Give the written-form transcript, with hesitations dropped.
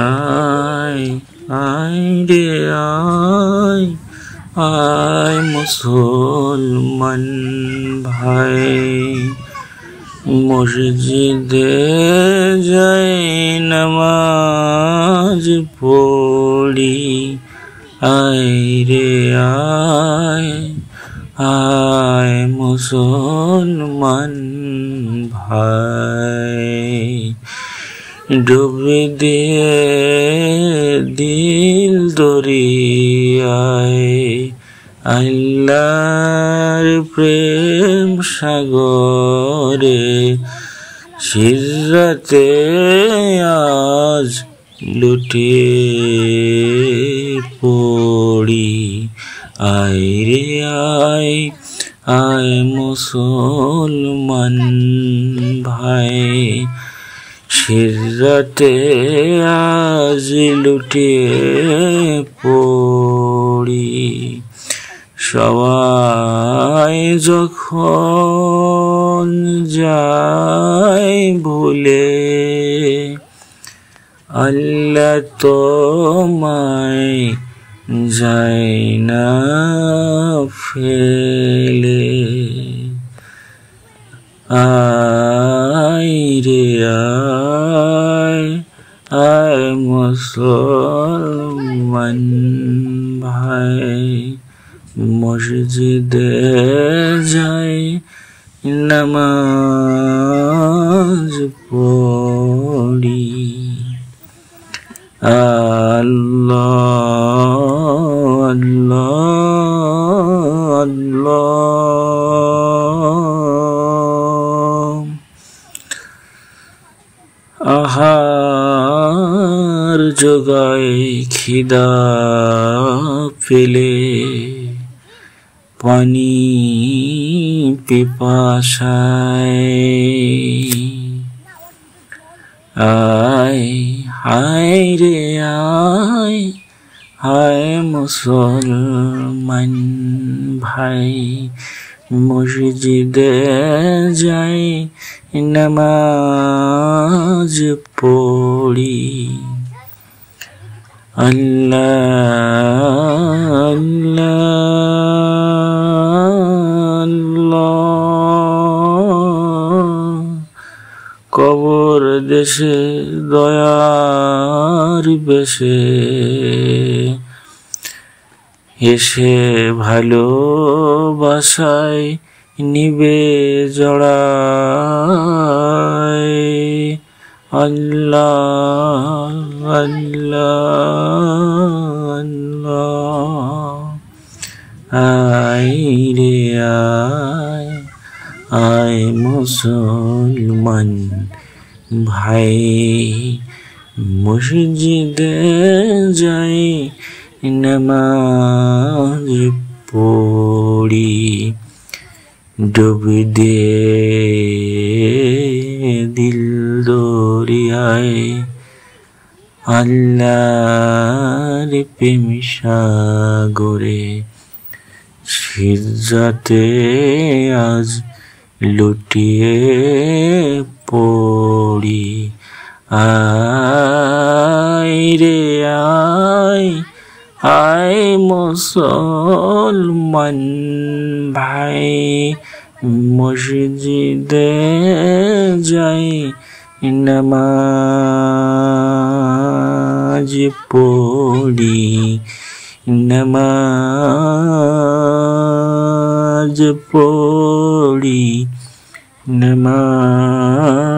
আয় আয় রে আয় আয় মুসলমান ভাই, মসজিদে যাই নামাজ পড়ি। আয় রে আয় আয় মুসলমান ভাই, ডুবে দিয়ে দিল দরিয়ায়, আল্লাহর প্রেম সাগরে সিজদাতে আজ লুটিয়ে পড়ি। আয় রে আয় আয় মুসলমান ভাই, সিজদাতে আজ লুটিয়ে পড়ি। সবাই যখন যায় ভুলে, আল্লাহ তোমায় যায় না ফেলে। আয় রে আয় আয় মুসলমান ভাই, মসজিদে যাই নামাজ পড়ি। আল্লাহ আল্লাহ আল্লাহ। আহার জোগায় খিদা পেলে, পানি পিপাসায়, আয় হায় রে আয় হায় মুসলমান ভাই, মসজিদে যাই নামাজ পড়ি। আল্লাহ আল্লাহ। কবর দেশে দয়ার বেশে এসে ভালোবাসায় নিবে জড়ায়। আল্লাহ আল্লাহ আল্লাহ। আয় রে আয় আয় মুসলমান ভাই, মসজিদে যাই নামাজ পড়ি। ডুবে দিয়ে দিল দরিয়ায়, আল্লাহর প্রেম সাগরে সিজদাতে আজ লুটিয়ে পড়ি। আয় রে আয় আয় মুসলমান ভাই, মসজিদে যাই নামাজ পড়ি। নামাজ পড়ি নামাজ